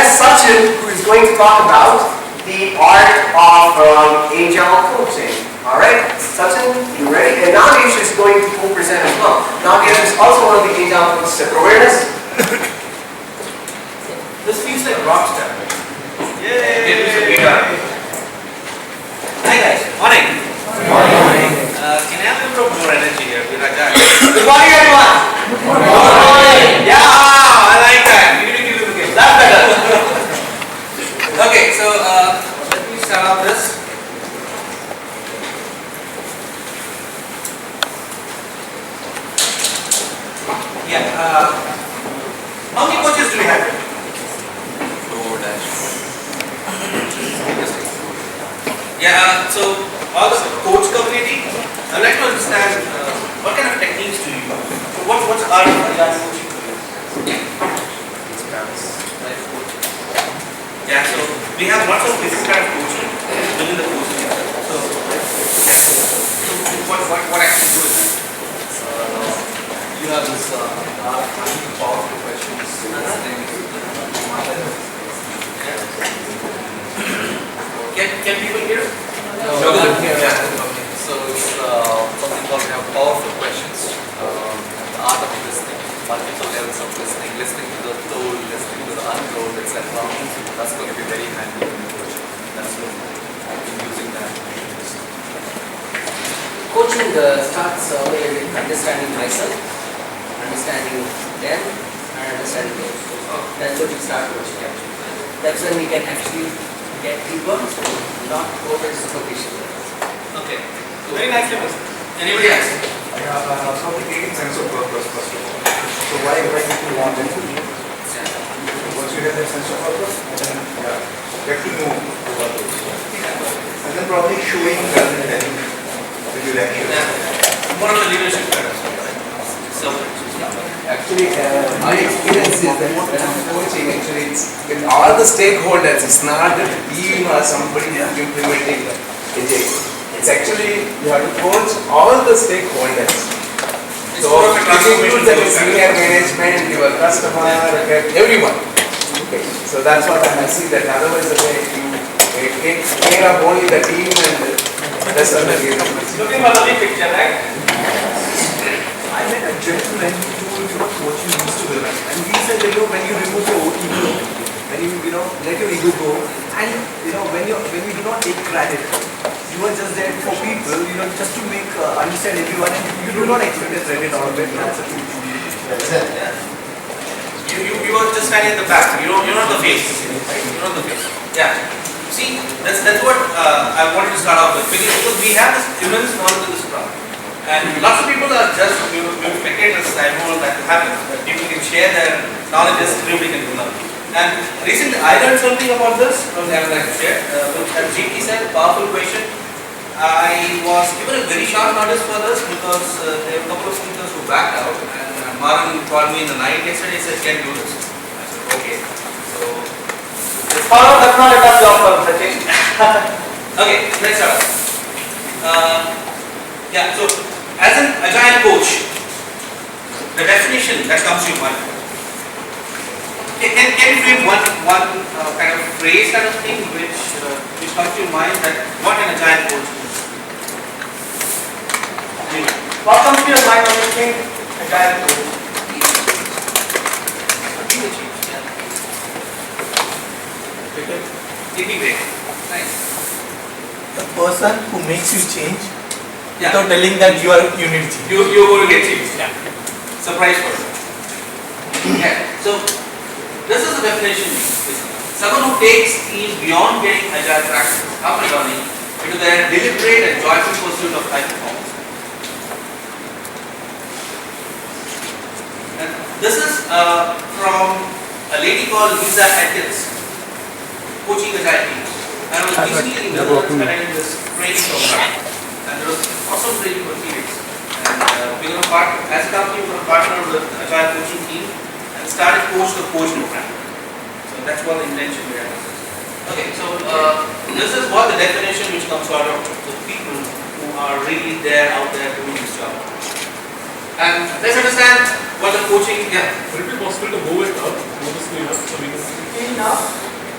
has Sachin, who is going to talk about the art of Agile coaching. Alright, Sachin, you ready? And Nagesh is going to co-present as well. Nagesh is also one of the Agile coaches at Prowareness. This feels like rock star. Yay! Hi guys, morning. Morning. Can I have a little more energy here? Good morning, everyone. Good morning. Yeah, I like that. You need to give it a That's better. Okay, so let me start off this. Yeah. How many coaches do we have? Yeah. So all the coach community, I'd like to understand what kind of techniques do you use? So what's our Agile coaching? Yeah. So we have lots of different kind of coaching within the coaching. So what actually do is that? You have this powerful questions. Can people hear? No, yeah. So it's something called we have powerful questions. The art of listening, multiple levels of listening, listening to the told, listening to the untold, etc. That's going to be very handy in the coaching. That's what I've been using that. Coaching starts with understanding myself, understanding them, and understanding them. That's what we start coaching actually. That's when we can actually get deeper, not over superficial. Okay. Very nicely put. Anybody else? So creating sense of purpose first of all. So why people want them to do? Once you have that sense of purpose, then get to know about those. And then probably showing rather than telling the direction. One of the leadership patterns. So Actually, my experience is that when I'm coaching, actually it's with all the stakeholders, it's not that the team or somebody who's implementing it. It's actually, you have to coach all the stakeholders. So it includes the senior management, your customer, everyone. Okay. So that's what I see, that otherwise you take care of only the team and the rest of the game. looking for the big picture, right? I met a gentleman who coaching used to be like, and he said that when you remove your ego, when you let your ego go, and when you do not take credit, you are just there for people, just to make understand everyone, and you do not expect a credit out of it. That's a huge Yeah. You are just standing at the back. You're not the face. Right? You're not the face. Yeah. See, that's what I wanted to start off with, because we have this immense knowledge in this Scrum. And lots of people are just spectators. I know that happens. People can share their knowledge, everybody can learn. And recently I learned something about this, I would like to share. As GT said, powerful question. I was given a very short notice for this because there were a couple of speakers who backed out, and Maran called me in the night yesterday and said, "Can do this?" I said, "Okay." So, That's not a tough job for Sachin. okay, let's start. Yeah, so as an Agile coach, the definition that comes to your mind. Can you frame one kind of phrase kind of thing which comes to your mind that what an Agile coach is? What comes to your mind when you think Agile coach? Integrate. Nice. The person who makes you change Yeah. without telling that you need change. You're going to get changed. Yeah. Surprise person. Yeah. So this is the definition. Someone who takes teams beyond getting Agile practices up and running into their deliberate and joyful pursuit of high performance. And this is from a lady called Lisa Atkins, coaching Agile teams. And I was recently in the Netherlands attending this training program, and there was awesome training for Felix. And we're going to as a company, we're going to partner with the Agile coaching team and start a coach program. So that's what the intention we have. Okay, so this is what the definition which comes out of the people who are really there out there doing this job. And let's understand what the coaching. Yeah. Would it be possible to go with go this way up so we can screen now?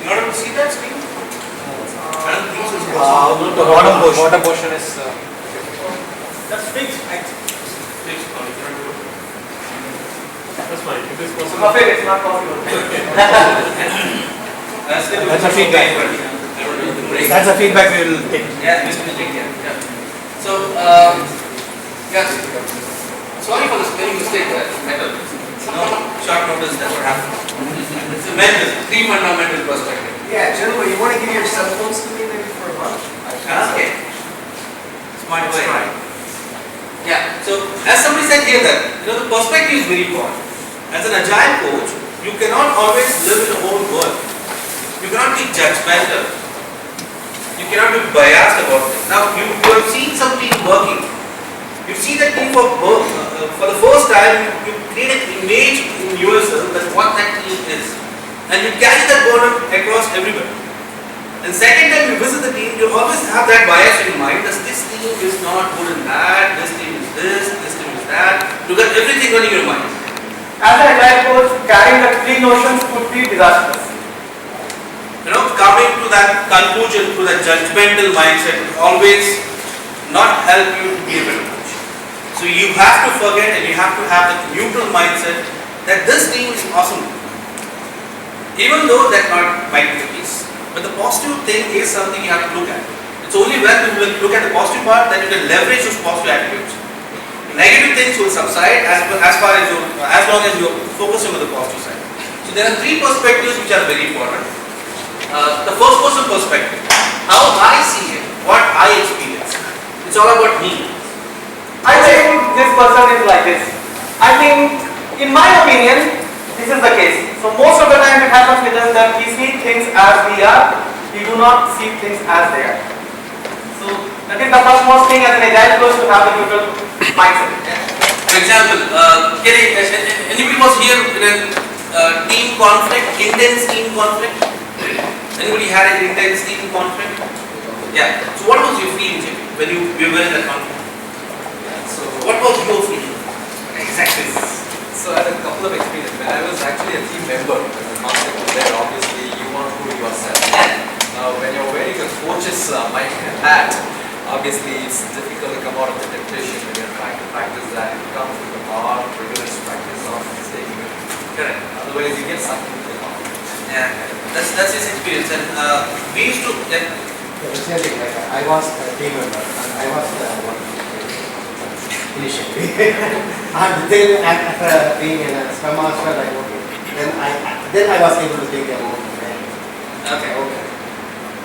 You want to see that screen? I don't think so. The bottom portion is. That's fixed. Fixed. No, you cannot do it. That's fine. If it's possible. I'm afraid it's not possible. That's a feedback. That's a feedback we will take. Yeah, we will take care. Yeah. So, yes. Sorry for the spelling mistake there. Metal. No short notice, that's what happened. It's a mental, three fundamental perspective. Yeah, gentlemen, you want to give your cell phones to me maybe for a month? Okay. Smart way. Yeah. So, as somebody said here that, the perspective is very important. As an agile coach, you cannot always live in your own world. You cannot be judgmental. You cannot be biased about it. Now, you have seen some team working. You see that team for the first time, you create an image in yourself that what that team is. And you carry that burden across everywhere. And second time you visit the team, you always have that bias in mind that this team is not good in that, this team is this team is that. You got everything running in your mind. As an agile coach, carrying the three notions could be disastrous. Coming to that conclusion, to that judgmental mindset will always not help you to be able to coach. So you have to forget and you have to have that neutral mindset that this team is awesome. Even though that might be the case. But the positive thing is something you have to look at. It's only when you will look at the positive part that you can leverage those positive attributes. Negative things will subside as long as you're focusing on the positive side. So there are three perspectives which are very important. The first person perspective, how I see it, what I experience. It's all about me. I think this person is like this. I think, in my opinion, this is the case. So most of the time it happens with us that we see things as we are, we do not see things as they are. So that is the most thing as an agile coach to have the neutral mindset. For example, anybody was here in a team conflict, intense team conflict? Anybody had an intense team conflict? Yeah. So what was your feeling when you were in that conflict? So what was your feeling? Exactly. So I had a couple of experiences. When I was actually a team member, when the concept was there, obviously you want to prove yourself. Now when you're wearing a coach's hat, obviously it's difficult to come out of the temptation when you're trying to practice that. It comes with a hard, rigorous practice of taking it. Correct. Otherwise you get sucked into the conflict. Yeah. That's his experience. And we used to I was a team member and I was one initially. And then after being a Scrum Master, then I was able to take a more. Okay.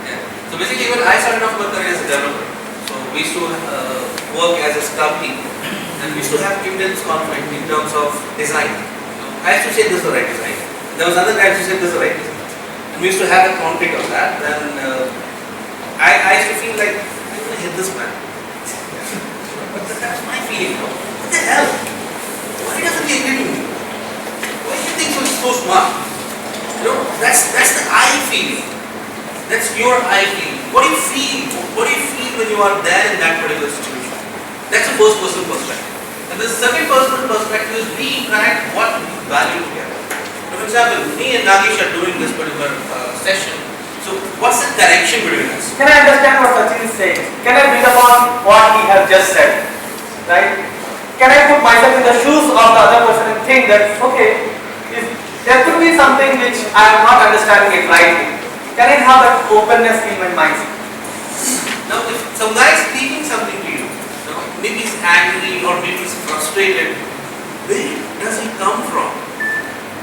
Yeah. So basically, even I started off my career as a developer. So we used to work as a Scrum team, and we used to have intense conflict in terms of design. I used to say this is the right design. There was another guy who said this is the right design. And we used to have a conflict of that. Then I used to feel like I'm going to hit this man. That's my feeling. What the hell? Why doesn't he agree to me? Why do you think he's so smart? That's the I feeling. That's your I feeling. What do you feel? What do you feel when you are there in that particular situation? That's the first person perspective. And the second person perspective is we interact what we value together. For example, me and Nagesh are doing this particular session. So what's the connection between us? Can I understand what Sachin is saying? Can I build upon what he has just said? Right? Can I put myself in the shoes of the other person and think that, okay, there could be something which I am not understanding it rightly. Can I have that openness in my mindset? Now, if some guy is speaking something to you, maybe he's angry or maybe he's frustrated, where does he come from?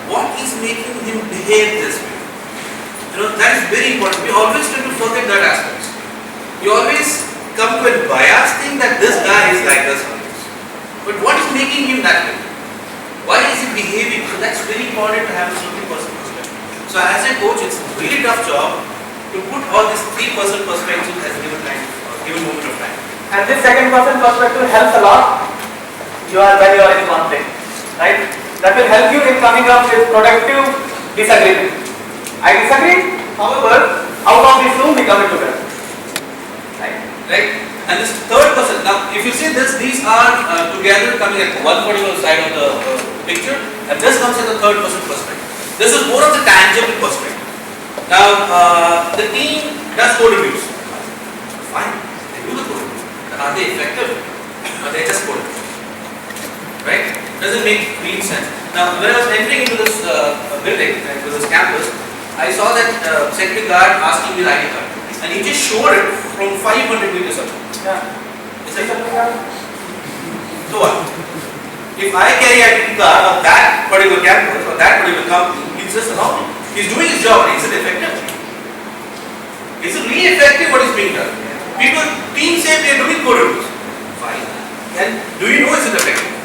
What is making him behave this way? That is very important. We always tend to forget that aspect. We always come to a biased thing that this guy is like this. But what is making him that way? Why is he behaving? So that's very important to have a certain person perspective. So as a coach, it's a really tough job to put all these three person perspectives at a given time, given moment of time. And this second person perspective helps a lot when you are in conflict. Right? That will help you in coming up with productive disagreement. I disagree, however, out of this room we come together. Right? And this third person, now if you see this, these are together coming at one particular side of the picture, and this comes at the third person perspective. This is more of the tangible perspective. Now, the team does code reviews. Fine, they do the code reviews. But are they effective? Or they just code reviews? Right? Doesn't make real sense. Now, when I was entering into this building, into this campus, I saw that security guard asking me the ID card. And he just showed it from 500 meters away. Yeah. Is that so what? If I carry a card of that particular campus or that particular company, he's just wrong. He's doing his job. Is it effective? Is it really effective what is being done? People, teams say they are doing code reviews. Fine. And do you know is it effective?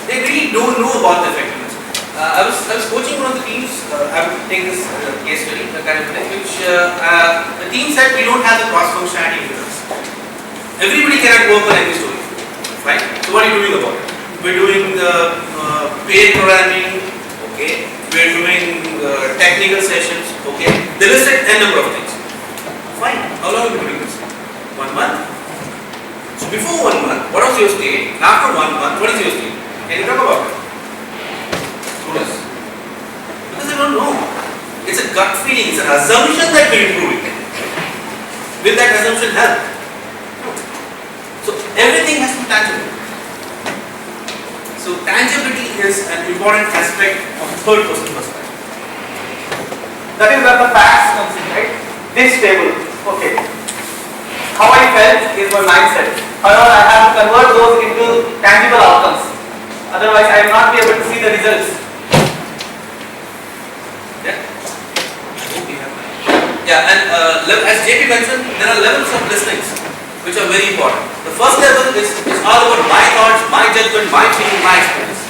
They really don't know about the effectiveness. I was coaching one of the teams. I would take this case study, the kind of thing, which the team said we don't have the cross functionality with us. Everybody cannot work on every story. Right? So what are you doing about it? We're doing the pair programming, okay. We're doing technical sessions, okay. They listed a number of things. Fine. How long are you doing this? 1 month? So before 1 month, what was your state? After 1 month, what is your state? Can you talk about it? Students. Because they don't know. It's a gut feeling, it's an assumption that we're improving. Will that assumption help? So everything has to be tangible. So tangibility is an important aspect of third person perspective. That is where the facts comes in, right? This table, okay. How I felt is my mindset. However, I have to convert those into tangible outcomes. Otherwise, I will not be able to see the results. Yeah. Yeah, and as JP mentioned, there are levels of listenings which are very important. The first level is all about my thoughts, my judgment, my feeling, my experience.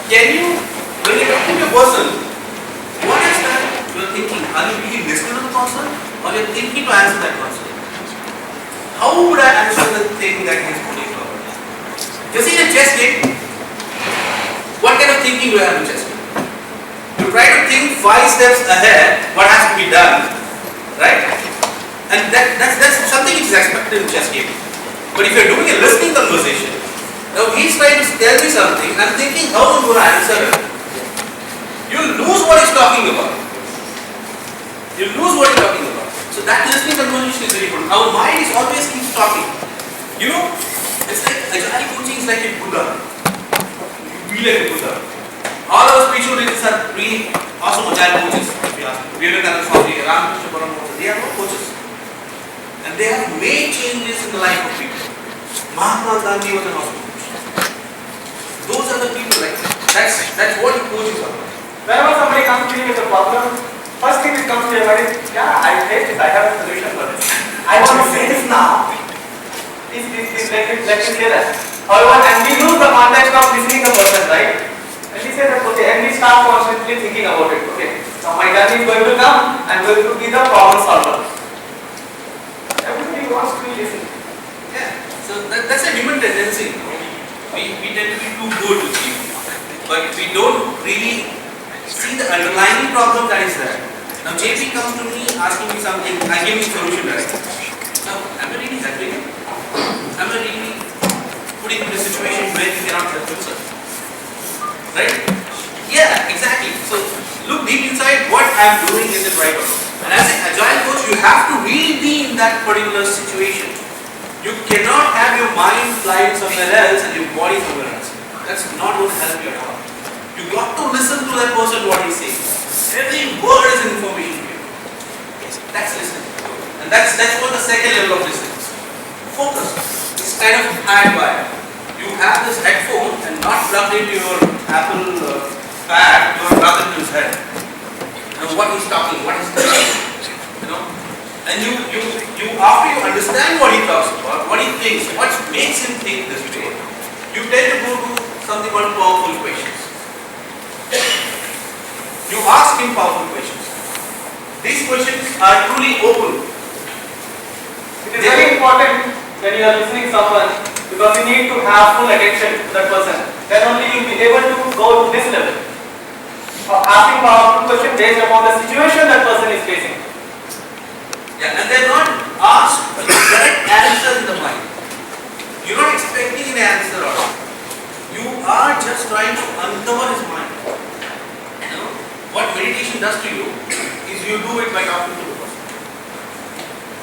Can you, when you're talking to a person, what is that you're thinking? Are you really listening to the person or you're thinking to answer that person? How would I answer the thing that he's putting forward? You see in a chess game, what kind of thinking do you have in chess game? You try to think 5 steps ahead what has to be done, right? And that's something which is expected in chess game. But if you're doing a listening conversation, now he's trying to tell me something, I'm thinking how I'm going to answer it. You'll lose what he's talking about. You'll lose what he's talking about. So that listening conversation is very important. Our mind is always keeps talking. You know, it's like Agile coaching is like a Buddha. You be like a Buddha. All our spiritual leaders are really awesome Agile coaches. If you ask me, Vivekananda Swami, Ramakrishna Paramahansa, they are not coaches. And they have made changes in the life of people. Mahatma Gandhi was an awesome coach. Those are the people like that's what the coach is about. Whenever somebody comes to you with a problem, first thing that comes to your mind is, yeah, I face this, I have a solution for this. I want to say this now. Please, let me say that. However, and we lose the context of listening to the person, right? And we say that, okay, and we start constantly thinking about it. Okay, now my turn is going to come, I'm going to be the problem solver. Everybody wants to listen. Yeah. So that's a human tendency. We tend to be too good with people, but we don't really see the underlying problem that is there. Now JP comes to me asking me something, I give him a solution right. Now am I really helping him? Am I really putting him in a situation where he cannot help himself? Right? Yeah, exactly. So look deep inside what I'm doing, is it right or not? And as an Agile coach, you have to really be in that particular situation. You cannot have your mind flying somewhere else and your body somewhere else. That's not going to help you at all. You got to listen to that person what he's saying. Every word is information here. That's listening. And that's what the second level of listening is. Focus. It's kind of hardwired. You have this headphone and not plugged into your Apple pad, you are plugged into his head. And what he's talking, what he's saying, you know. And you after you understand what he talks about, what he thinks, what makes him think this way, you tend to go to something called powerful questions. You ask him powerful questions. These questions are truly open. It is very important when you are listening to someone, because you need to have full attention to that person. Then only you will be able to go to this level of asking powerful questions based upon the situation that person is facing. Yeah, and they're not asked the correct answer in the mind. You're not expecting an answer at all. You are just trying to uncover his mind. You know, what meditation does to you is you do it by talking to the person.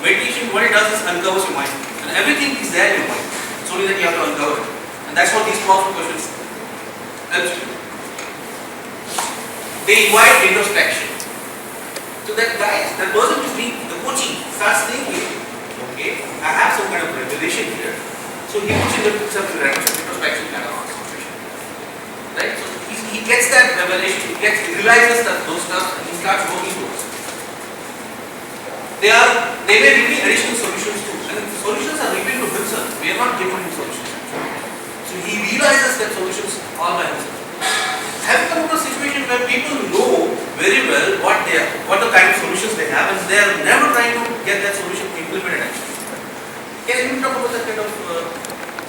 Meditation, what it does is uncovers your mind. And everything is there in your mind. It's only that you have to uncover it. And that's what these powerful questions help you. They invite introspection. So that guy, that person to be the coaching starts thinking, okay, I have some kind of revelation here. So he puts himself in retrospection kind of situation. Right? So he gets that revelation, he realizes that those stuff and he starts working towards it. They may reveal additional solutions too. And the solutions are revealed to himself. We are not giving him solutions. So he realizes that solutions all by himself. Have you come to a situation where people know very well what the kind of solutions they have, and they are never trying to get that solution implemented actually? Can you talk about that kind of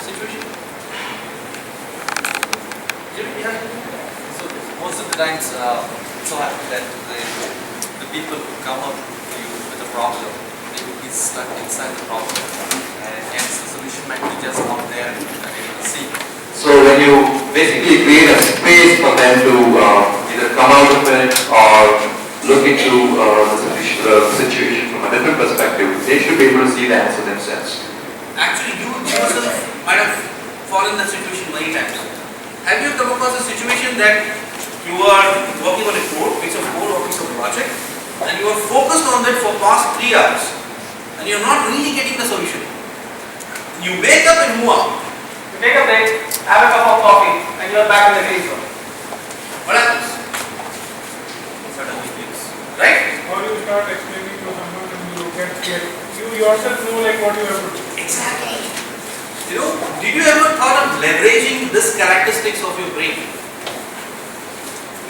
situation? Yeah. So most of the times, it's so happens that the people who come up to you with a problem, they will be stuck inside the problem, and hence the solution might be just out there and they will see. So when you basically create a space for them to either come out of it or look into the situation from a different perspective, they should be able to see the answer themselves. Actually, you yourself might have fallen in that situation many times. Have you come across a situation that you are working on a piece of code or piece of project, and you are focused on that for past 3 hours, and you are not really getting the solution? You wake up and move on. You take a break, have a cup of coffee, and you are back in the green zone. What happens? Suddenly things. Right? Or you start explaining to someone and you get scared. You yourself know like what you have to do. Exactly. You know, did you ever thought of leveraging this characteristics of your brain?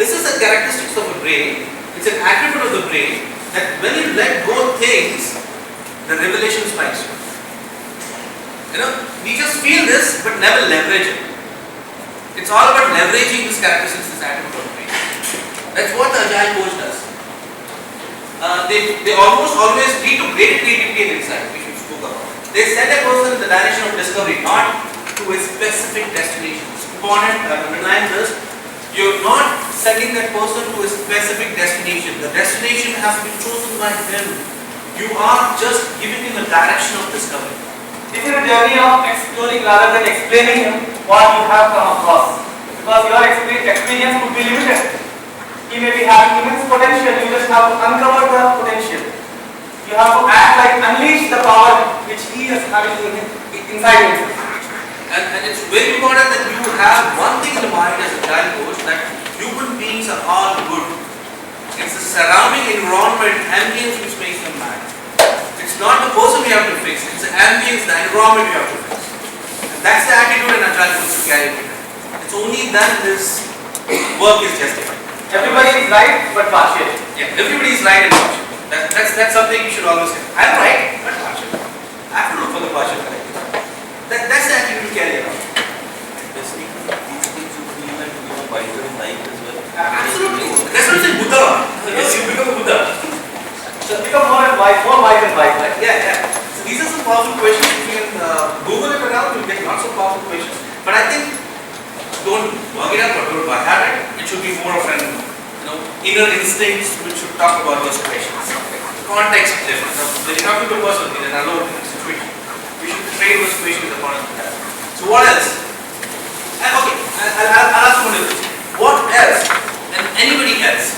This is the characteristics of your brain. It's an attribute of the brain that when you let go of things, the revelation strikes you. You know, we just feel this but never leverage it. It's all about leveraging this characteristics, this attribute of the brain. That's what the Agile coach does. They almost always lead to great creativity and insight, which we spoke about. They send a person in the direction of discovery, not to a specific destination. It's important to underline this. You're not sending that person to a specific destination. The destination has been chosen by him. You are just giving him a direction of discovery. This is a journey of exploring rather than explaining what you have come across. Because your experience could be limited. He may be having immense potential, you just have to uncover the potential. You have to act like unleash the power which he is having inside himself. And it's very important that you have one thing in mind as a Agile coach, that human beings are all good. It's the surrounding environment, ambience which makes them mad. It's not the person we have to fix, it's the ambience, the environment we have to fix. And that's the attitude an Agile coach should carry with it. It's only then this work is justified. Everybody is right but partial. Yeah, everybody is right and partial. That's something you should always say. I'm right, but partial. I have to look for the partial correct. That's the attitude you carry around. These things you feel like you are wiser in life as well. Absolutely. That's what I said, Buddha. Yes, you become a Buddha. So become more wise and wise, right? Yeah. So these are some powerful questions. If you can Google it around, you'll get lots of powerful questions. But I think don't work it up or don't work at it. It should be more of an inner instincts which should talk about those questions. Context different. When you're talking to a person in an unknown situation, we should train those questions upon that. So what else? Okay, I'll ask one of this. What else and anybody else?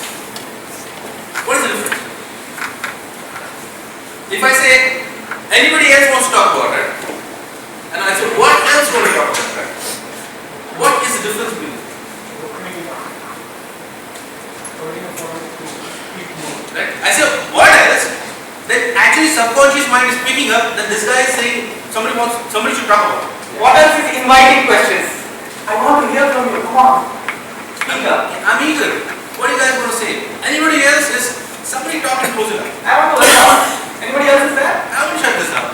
What is the difference? If I say anybody else wants to talk about it, and I say what else want to talk about it? What is the difference between them? Right? I say what else? Then actually subconscious mind is picking up that this guy is saying somebody should talk about it. What else is inviting questions? I want to hear from you. Come on. Speak up. I'm eager. What are you guys going to say? Anybody else is somebody talking close enough. I want to listen. Anybody else is there? I want to shut this down.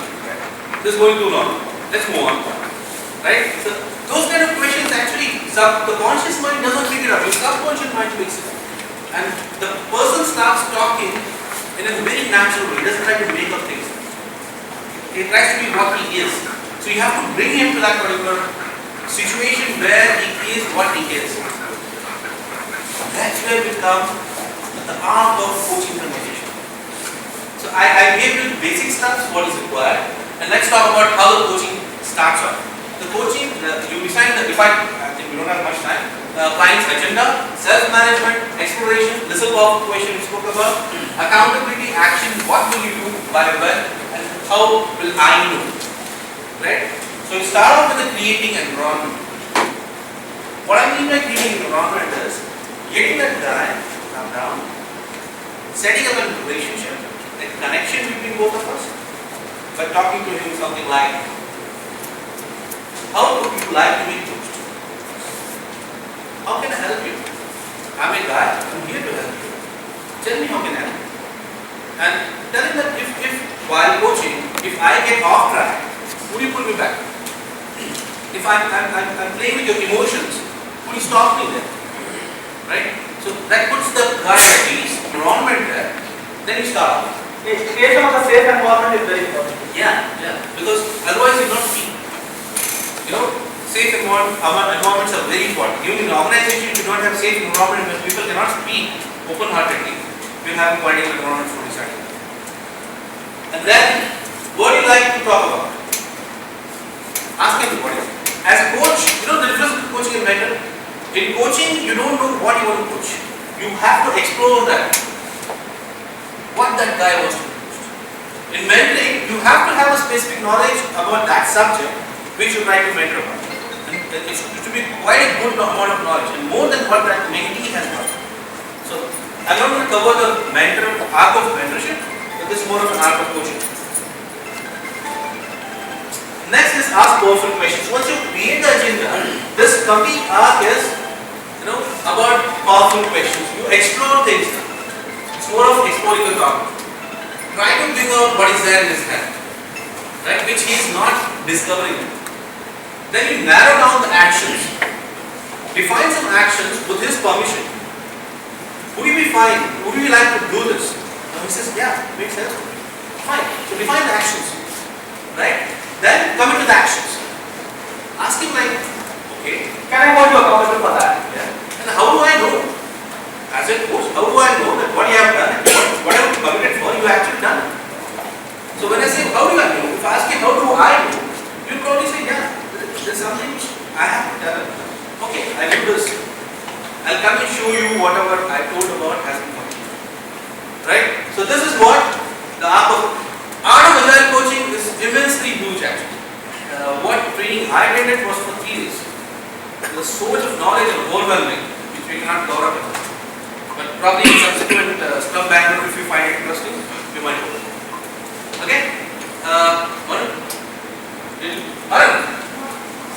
This is going too long. Let's move on. Right? So those kind of questions actually, the conscious mind doesn't pick it up. Your subconscious mind picks it up. And the person starts talking in a very natural way. He doesn't try to make up things. He tries to be what he is. So you have to bring him to that particular situation where he is what he is. That's where we come the art of coaching conversation. So I gave you the basic steps, what is required, and let's talk about how the coaching starts off. The coaching, you decide the I think we don't have much time. Client's agenda, self-management, exploration, listen of question we spoke about, accountability, action, what will you do, by when, and how will I know, right? So you start off with the creating environment. What I mean by creating environment is getting that guy to come down, setting up a relationship, a connection between both of us, by talking to him something like, how would you like to be coached? How can I help you? I'm a guy, I'm here to help you. Tell me how can I help you? And tell him that if while coaching, if I get off track, would you pull me back? If I'm playing with your emotions, would you stop me there? Right? So that puts the guy at ease, environment there, then you start. Creation of a safe environment is very important. Yeah. Because otherwise you not see. Safe environments are very important. Even in organization, if you don't have safe environment where people cannot speak open-heartedly, you have a quite environment for deciding. And then, what do you like to talk about? Ask him what is it. As a coach, the difference between coaching and mentor. In coaching, you don't know what you want to coach. You have to explore that. What that guy wants to coach. In mentoring, you have to have a specific knowledge about that subject which you try to mentor about. And it should be quite a good amount of knowledge, and more than what that mentee has got. So, I'm not going to cover the arc of mentorship, but this is more of an arc of coaching. Next is ask powerful questions. Once you create the agenda, this complete arc is, about powerful questions. You explore things. It's more of exploring the topic. Try to figure out what is there in his head, right? Which he is not discovering. Then you narrow down the actions. Define some actions with his permission. Would you be fine? Would you like to do this? And he says, yeah, makes sense. Fine. So define the actions, right? Then come into the actions. Ask him like, okay, Can I go to a computer for that? yeah. And how do I know? As a coach, how do I know that what you have done and whatever you committed for, you actually done? So when I say, how do I know? If I ask you, how do I know? You'll probably say, yeah, there's something which I have done. Okay, I do this. I'll come and show you whatever I told about has been completed. Right? So this is what the art of Agile coaching is immensely huge actually. What training I did was for 3 days. The so much of knowledge and overwhelming which we cannot cover up. But probably in subsequent Scrum Bangalore, if you find it interesting, you might go. Okay? Arun?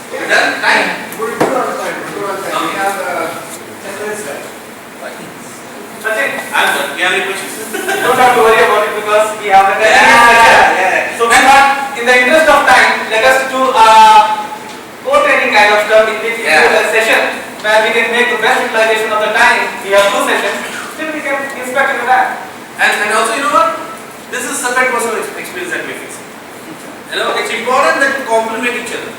We're done? Time? We're good on time. We have 10 minutes left. Sachin, I'm done. Do you have any questions? you don't have to worry about it because we have the 10 minutes session. So in the interest of time, let us do a co-training kind of stuff in which we do a session where we can make the best utilization of the time. We have 2 sessions, still we can inspect into that. And also, you know what? This is separate personal experience that we face. It's important that we complement each other.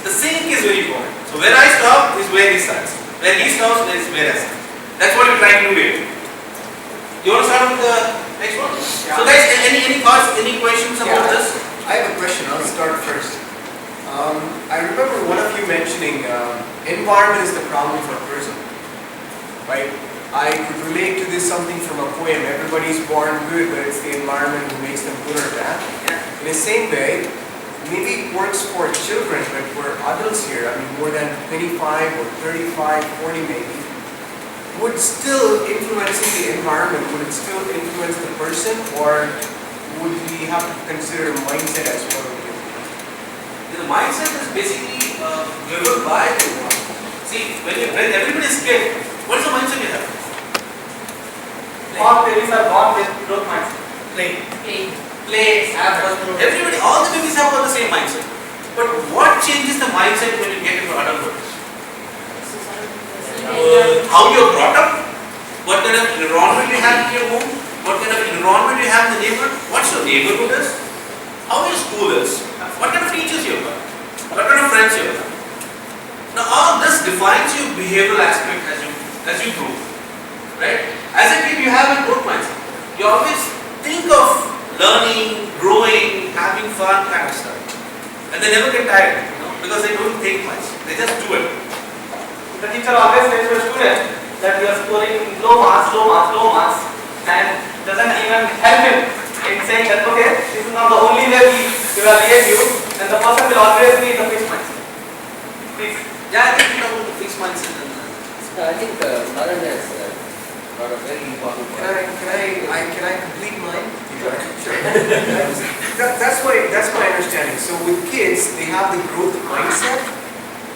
The sync is very important. So where I stop is where he starts. Where he stops is where I start. That's what we're trying to do here. You want to start with the next one? Yeah. So guys, any thoughts, any questions about this? I have a question. I'll start first. I remember one of you mentioning environment is the problem for a person, right? I could relate to this something from a poem. Everybody's born good, but it's the environment who makes them good or bad. Yeah. In the same way, maybe it works for children, but for adults here, I mean more than 25 or 35, 40 maybe, would still influencing the environment, would it still influence the person, or would we have to consider mindset as well? The mindset is basically driven by the environment. See, when everybody is scared, what is the mindset you have? All babies are born with growth mindset. Play, have fun. Everybody, all the babies have got the same mindset. But what changes the mindset when you get into adulthood? How you're brought up, what kind of environment you have in your home, what kind of environment you have in the neighborhood, what's your neighborhood is, how your school is, what kind of teachers you have, what kind of friends you have. Now all this defines your behavioral aspect as you grow. Right? As a kid you have a always think of learning, growing, having fun kind of stuff. And they never get tired, because they don't take much. They just do it. The teacher always says to a student that you are scoring low marks, and doesn't even help him in saying that, okay, this is not the only way we evaluate you, and the person will always be in the fixed mindset. Please. Yeah, I think we know the fixed mindset. I think Maran has got a very important point. Can I complete mine? Sure. That's my understanding. So with kids, they have the growth mindset,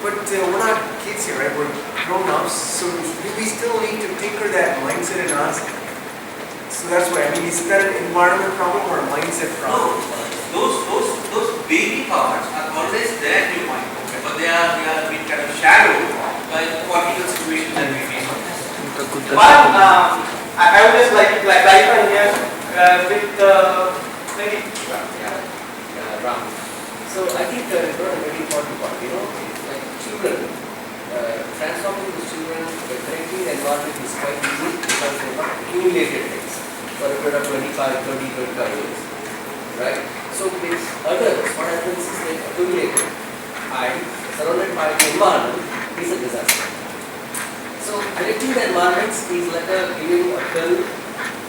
but we're not kids here, right? We're grown-ups, so we still need to tinker that mindset in us. So that's why, is that an environment problem or a mindset problem? No, those baby parts are always there in your mind, but they are being kind of shadowed by political situations that we face. One, I would just like to clarify here with maybe. Ram. So I think you brought a very important point. Like children, transforming the children, correcting the environment is quite easy because they have accumulated things for a period of 25, 30, 35 years. Right? So with adults, what happens is they accumulate it and surrounded by the environment is a disaster. So correcting the environments is like giving a pill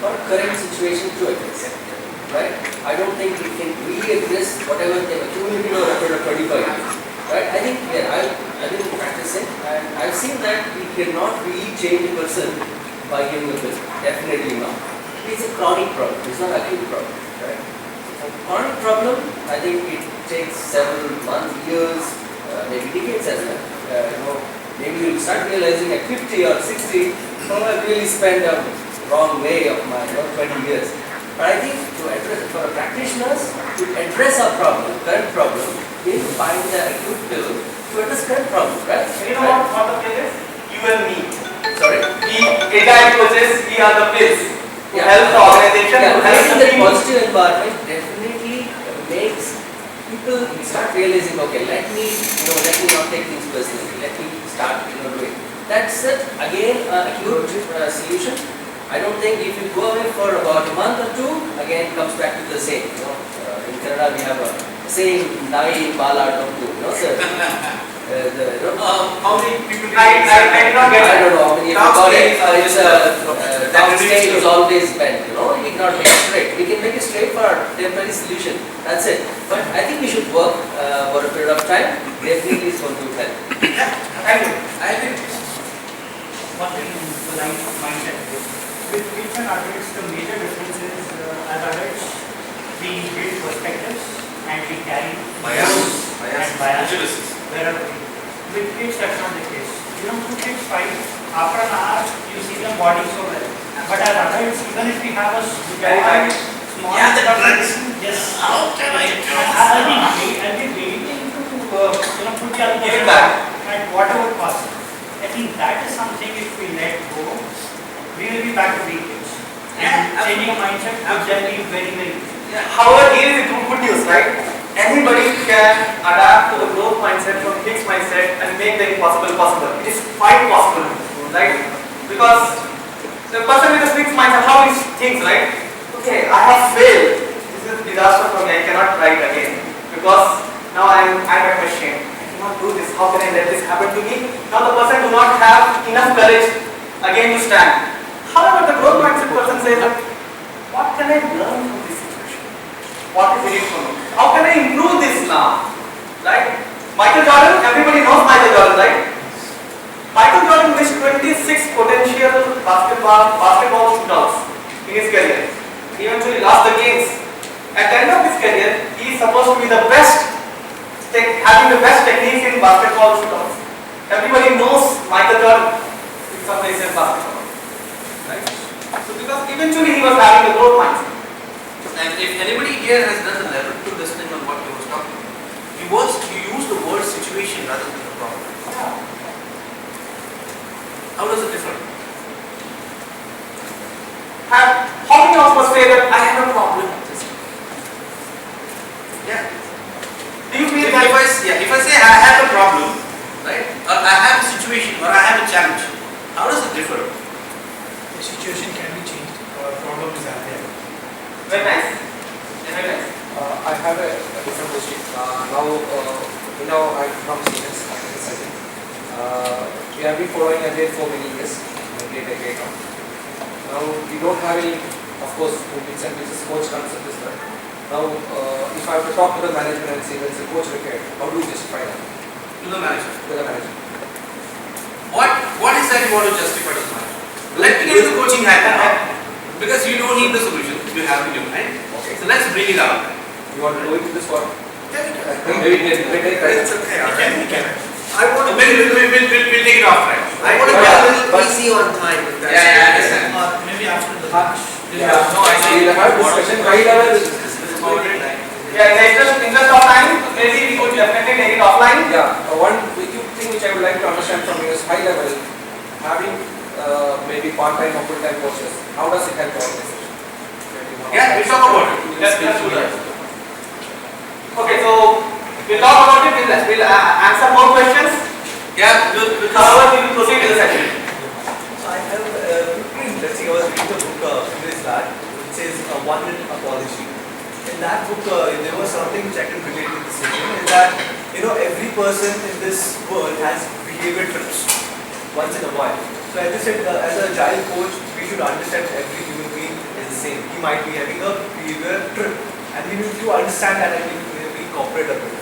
for current situation to address. Right? I don't think we can really address whatever they've accumulated over a period of 25 years. Right? I think I've been practicing and I've seen that we cannot really change a person by giving a pill. Definitely not. It's a chronic problem. It's not an acute problem. Right? A chronic problem, I think it takes several months, years, maybe decades as well. Maybe you'll start realizing at 50 or 60, I really spent a wrong way of my 20 years. But I think for practitioners, to address our problem, current problem, they need to find the acute pill to address current problem, right? You know what the pill is? You and me. Sorry? We Agile coaches, we are the pills. To help the organization, to help creating the that team. positive environment definitely makes people start realizing, okay, let me not take things personally. Let me start doing. That's it. Again, acute solution. I don't think if you go away for about a month or two, again it comes back to the same. In Canada we have a saying, "Nai bala tomtu." Sir. How many people? I did not get it. I don't know how many. It's down state is always bent. You cannot make it straight. We can make it straight for a temporary solution. That's it. But I think we should work for a period of time. Definitely is going to help. Thank you. I think What in the right mindset? With kids and adults, the major difference is as adults, we build perspectives and we carry bias and bias. prejudices. Wherever with kids, that's not the case. Two kids fight, after an hour, you see them bonding so well. But as adults, even if we have a small yes, How can I do? I'll be waiting to put the other person at whatever cost. I think that is something if we let go, we will be back to being kids. And changing a mindset would then be very, very easy. However, here is the good news, right? Anybody can adapt to the growth mindset from fixed mindset and make the impossible possible. It is quite possible, right? Because the person with a fixed mindset, how he thinks, right? Okay, I have failed. This is a disaster for me. I cannot try it again because now I'm at my shame. I cannot do this. How can I let this happen to me? Now the person do not have enough courage again to stand. However, the growth mindset person says, what can I learn from this situation? What is in it for me? How can I improve this now? Right? Michael Jordan, everybody knows Michael Jordan, right? Michael Jordan missed 26 potential basketball shootouts in his career. He eventually lost the games. At the end of his career, he is supposed to be the best, having the best techniques in basketball shootouts. Everybody knows Michael Jordan in some ways in basketball. Right? So because eventually he was having a growth mindset. And if anybody here has done a level 2 listening on what he was talking about, you use the word situation rather than the problem. How does it differ? How many of us say that I have a problem? Yeah. Do you feel that? If I say I have a problem, right, or I have a situation, or I have a challenge, how does it differ? The situation can be changed or problems are there. Very nice. Very nice. I have a different question. Now I'm from Siemens. I'm in Sachin. We have been following Agile for many years, maybe a decade now. Now we don't have any, of course, bits and pieces. Coach concept is there. Now, if I have to talk to the management and say there is a coach required, how do you justify that? To the manager. To the management. What is that you want to justify to the manager? Let me give you the coaching hack now. Because you don't need the solution. You have in your mind. Okay. So let's bring it out. You want to go into this one? Maybe we take it. It's okay, all We right. can. I want to We'll take it off, right? I want to be a little easy on time with that. Yeah, I understand. Maybe after the Yeah. No, I see. We'll have discussion high level. Yeah, in the interest of time, maybe we could definitely take it offline. Yeah, one big thing which I would like to understand from you is high level, having maybe part-time or full-time coaches, how does it help the organization? Yeah, we'll talk about it. Let's do that. Okay, so we'll talk about it. We'll answer more questions. Yeah, we'll However, we will proceed to the session. So I have, let's see, I was reading a book few days back, which says One Minute Apology. In that book, there was something which I can relate to this session, is that, every person in this world has behavior trips once in a while. So as I said, as a agile coach, we should understand every human being is the same. He might be having a behavior trip, and we need to understand that and we incorporate a bit.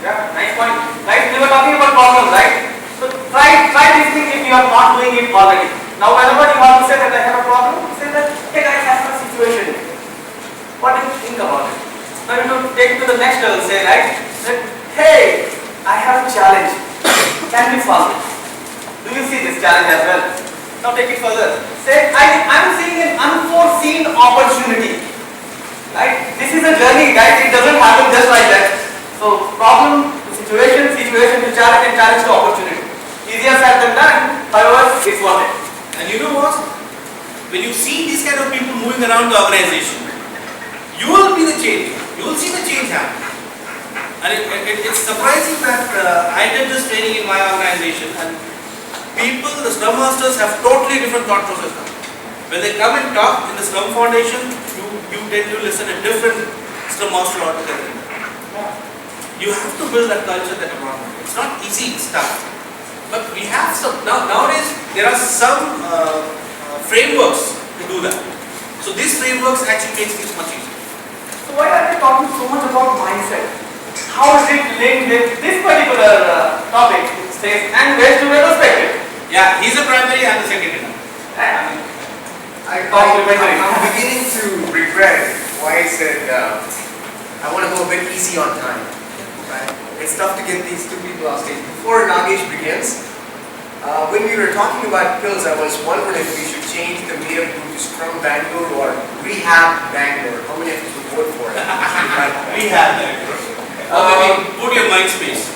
Yeah, nice point. Right, we were talking about problems, right? So try this thing if you are not doing it already. Now whenever you want to say that I have a problem, say that, hey guys, I have a situation. What do you think about it? Now you have to take it to the next level, say, right? That, hey, I have a challenge. Can we solve it? Do you see this challenge as well? Now take it further. Say, I'm seeing an unforeseen opportunity. Right? This is a journey, guys. It doesn't happen just like that. So problem to situation, situation to challenge, and challenge to opportunity. Easier said than done. However, it's worth it. And you know what? When you see these kind of people moving around the organization, you will be the change. You will see the change happen. And it's surprising that I did this training in my organization, and people, the Scrum Masters, have totally different thought process now. When they come and talk in the Scrum Foundation, you tend to listen to different Scrum Master altogether. You have to build that culture, that environment. It's not easy, it's tough. But we have some, nowadays there are some frameworks to do that. So these frameworks actually makes things much easier. So why are they talking so much about mindset? How is it linked with this particular topic? Says, and where's the perspective? Yeah, he's a primary and the secondary now. I'm beginning to regret why I said I want to go a bit easy on time. Right? It's tough to get these two people off stage. Before Nagesh begins, when we were talking about pills, I was wondering if we should change the meetup group to Scrum Bangalore or Rehab Bangalore. How many of you would vote for it? We have that. Or maybe put your mind space.